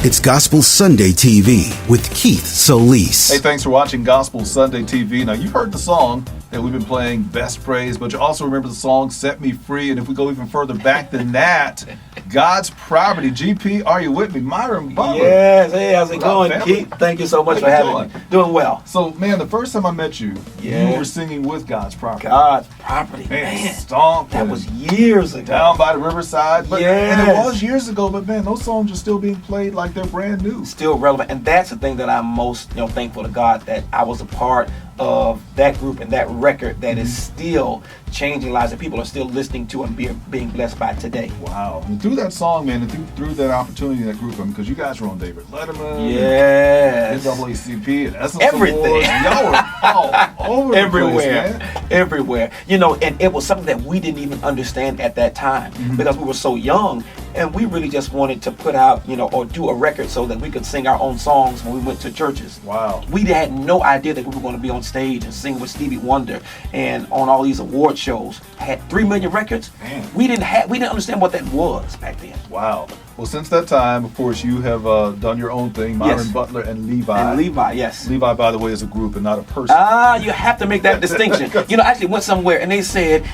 It's Gospel Sunday TV with Keith Solis. Hey, thanks for watching Gospel Sunday TV. Now, you've heard the song that we've been playing, Best Praise, but you also remember the song, Set Me Free. And if we go even further back than that, God's Property. GP, are you with me? Myron Butler. Yes. Hey, how's it going, Keith? Thank you so much for having me. Doing well. So, man, the first time I met you, you were singing with God's Property. God's Property. Man, Stomp. That was years ago. Down by the riverside. But, and it was years ago, but man, those songs are still being played like they're brand new. Still relevant. And that's the thing that I'm most thankful to God that I was a part of that group and that record that is still changing lives that people are still listening to and being blessed by today. Wow. And through that song, man, and through that opportunity in that group, because you guys were on David Letterman, NAACP, and Essence everything. Awards. Y'all were all over everywhere, the place, man. Everywhere. And it was something that we didn't even understand at that time because we were so young, and we really just wanted to put out, or do a record so that we could sing our own songs when we went to churches. Wow. We had no idea that we were going to be on stage and sing with Stevie Wonder and on all these award shows. Had 3 million records. Man. We didn't understand what that was back then. Wow. Well, since that time, of course, you have done your own thing, Myron Butler and Levi. And Levi, yes. Levi, by the way, is a group and not a person. You have to make that distinction. I actually went somewhere and they said,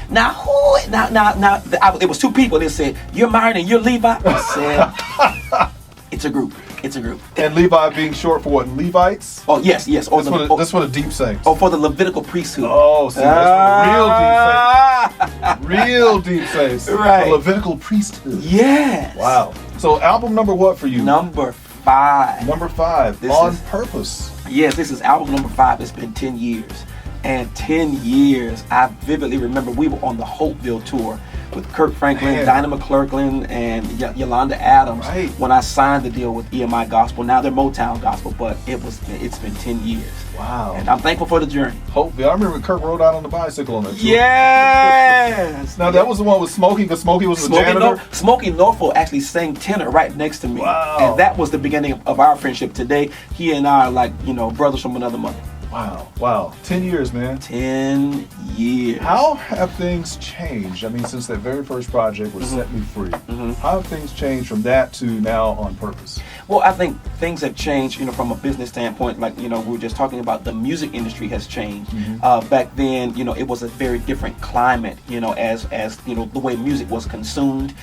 it was two people. They said, you're Myron and you're Levi. I said, it's a group. It's a group. And Levi being short for what? Levites? Oh, yes. That's what a deep saints. Oh, for the Levitical priesthood. Oh, see, that's for the real deep saints. Right. The Levitical priesthood. Yes. Wow. So album number what for you? Number 5. Number 5. On Purpose. Yes, this is album number 5. It's been 10 years. And 10 years, I vividly remember we were on the Hopeville tour with Kirk Franklin, Dinah McClurkin, and Yolanda Adams when I signed the deal with EMI Gospel. Now they're Motown Gospel, but it's been 10 years. Wow. And I'm thankful for the journey. Hopeville. I remember Kirk rode out on the bicycle on that tour. Yes! Now that was the one with Smokey, because Smokey was the janitor? Smokey Norfolk actually sang tenor right next to me. Wow. And that was the beginning of our friendship. Today, he and I are like, brothers from another mother. Wow. 10 years, man. 10 years. How have things changed? I mean, since that very first project was Set Me Free, how have things changed from that to now On Purpose? Well, I think things have changed, from a business standpoint. Like, we were just talking about the music industry has changed. Back then, it was a very different climate, as the way music was consumed.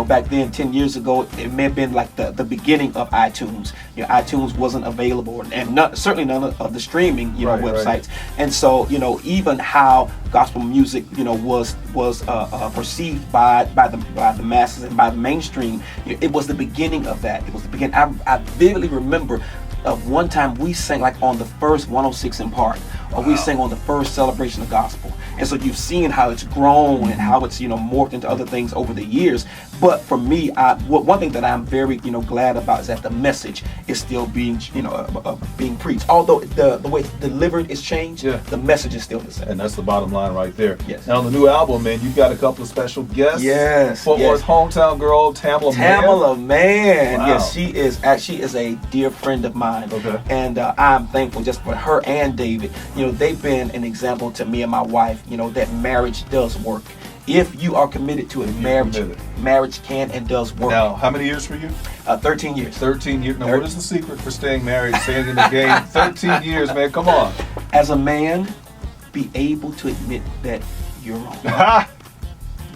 Back then, 10 years ago, it may have been like the beginning of iTunes. iTunes wasn't available, and certainly none of the streaming websites. Right. And so, even how gospel music, was perceived by the masses and by the mainstream, it was the beginning of that. It was the beginning. I vividly remember of one time we sang like on the first 106 in Park, or we sang on the first Celebration of Gospel. And so you've seen how it's grown and how it's morphed into other things over the years. But for me, one thing that I'm very glad about is that the message is still being being preached. Although the way it's delivered is changed, the message is still the same. And that's the bottom line right there. Yes. Now on the new album, man, you've got a couple of special guests. Yes. Fort Worth hometown girl, Tamala Mann. Wow. Yes, she is a dear friend of mine. Okay. And I'm thankful just for her and David. They've been an example to me and my wife, that marriage does work. If you are committed to it, marriage can and does work. Now, how many years for you? 13 years. 13 years. Now, what is the secret for staying married, staying in the game? 13 years, man. Come on. As a man, be able to admit that you're wrong.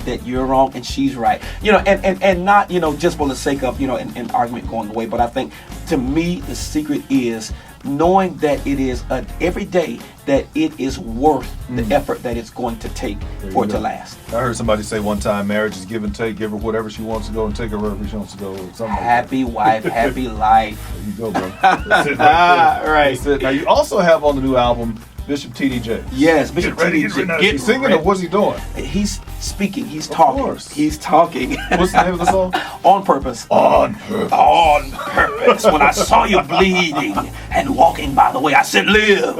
That you're wrong and she's right. And not, just for the sake of, an argument going away. But I think, to me, the secret is knowing that it is every day that it is worth the effort that it's going to take for it to last. I heard somebody say one time, marriage is give and take. Give her whatever she wants to go and take her wherever she wants to go. Or something happy wife, happy life. There you go, bro. That's it right there. Right. That's it. Now, you also have on the new album Bishop TDJ. Yes, Bishop TDJ. Is he singing or what's he doing? He's speaking. He's talking. Course. He's talking. What's the name of the song? On Purpose. On Purpose. On Purpose. When I saw you bleeding and walking by the way, I said, live.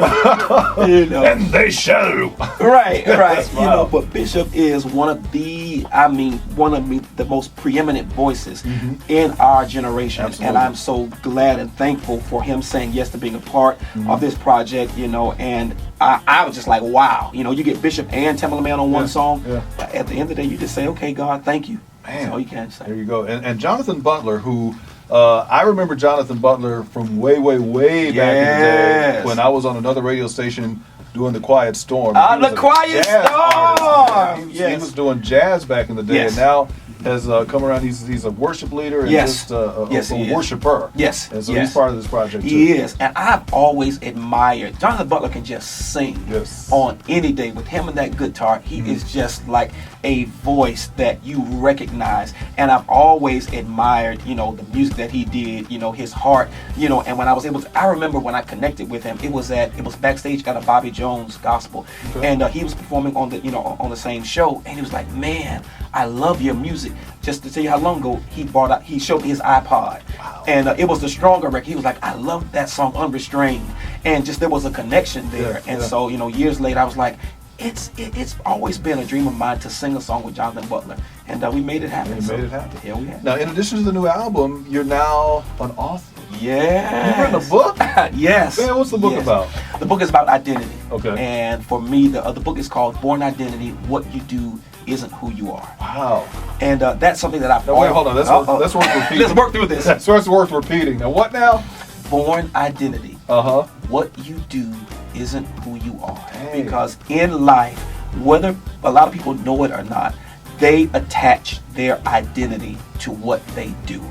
And they shall. Right. But Bishop is one of the most preeminent voices in our generation. Absolutely. And I'm so glad and thankful for him saying yes to being a part of this project, and I was just like, wow. You get Bishop and Tamala Mann on one song. At the end of the day, you just say, okay, God, thank you. Man, that's all you can say. There you go. And Jonathan Butler, who I remember Jonathan Butler from way back in the day when I was on another radio station doing the Quiet Storm. The Quiet Storm. He was doing jazz back in the day, and now has come around. He's a worship leader and just a worshiper. Yes. And so he's part of this project too. He is. And I've always admired Jonathan Butler can just sing on any day. With him and that guitar, he is just like a voice that you recognize. And I've always admired, the music that he did, his heart, and when I was able to, I remember when I connected with him, it was backstage at a Bobby Jones gospel. And he was performing on on the same show, and he was like, man, I love your music. Just to tell you how long ago, he showed me his iPod. Wow. And it was the Stronger record. He was like, I love that song, Unrestrained. And just there was a connection there. So, years later, I was like, it's always been a dream of mine to sing a song with Jonathan Butler. And we made it happen. Yeah, we have. Now, in addition to the new album, you're now an author. Yeah. You've written a book? Yes. Man, what's the book about? The book is about identity. Okay. And for me, the book is called Born Identity, What You Do Isn't Who You Are. Wow. And that's something that I've... Wait, hold on. That's worth repeating. Let's work through this. That's worth repeating. Now, what now? Born Identity. What you do isn't who you are. Dang. Because in life, whether a lot of people know it or not, they attach their identity to what they do.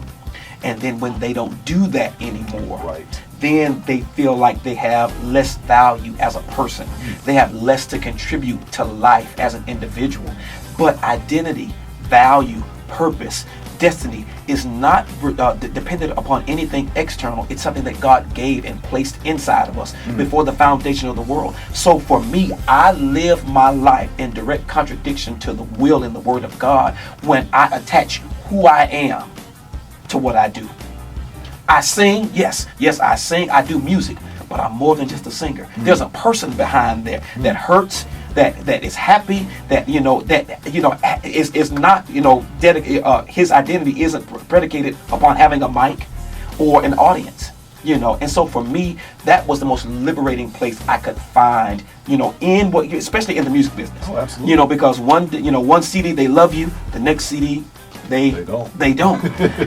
And then when they don't do that anymore, then they feel like they have less value as a person. They have less to contribute to life as an individual. But identity, value, purpose, destiny is not dependent upon anything external. It's something that God gave and placed inside of us before the foundation of the world. So for me, I live my life in direct contradiction to the will and the word of God when I attach who I am to what I do. I sing, yes, I sing, I do music, but I'm more than just a singer. There's a person behind there that hurts, that is happy, that is not dedicated. His identity isn't predicated upon having a mic or an audience. And so for me, that was the most liberating place I could find, in what, especially in the music business. Oh, absolutely. Because one CD they love you, the next CD they don't.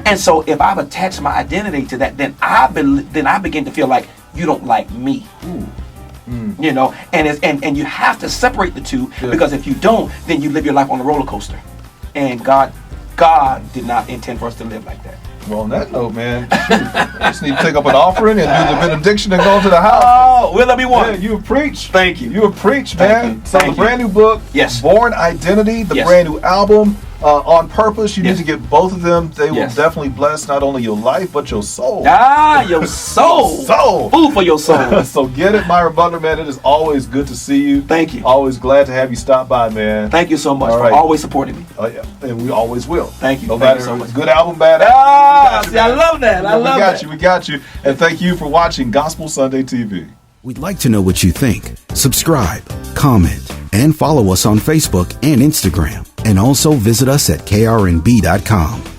And so if I've attached my identity to that, then I begin to feel like you don't like me. And you have to separate the two, because if you don't, then you live your life on a roller coaster. And God did not intend for us to live like that. Well, on that note, man, I just need to take up an offering and do the benediction and go to the house. Oh, will there be one? Yeah, you have preached. Thank you. You have preached, man. So the brand new book, Born Identity, the brand new album, On Purpose. You need to get both of them. They will definitely bless not only your life, but your soul. Your soul. Soul. Food for your soul. So get it, Myron Butler, man. It is always good to see you. Thank you. Always glad to have you stop by, man. Thank you so much for always supporting me. And we always will. Thank you. No matter so much. Good album, bad album. I love that. I love that. We got you. And thank you for watching Gospel Sunday TV. We'd like to know what you think. Subscribe, comment, and follow us on Facebook and Instagram. And also visit us at krnb.com.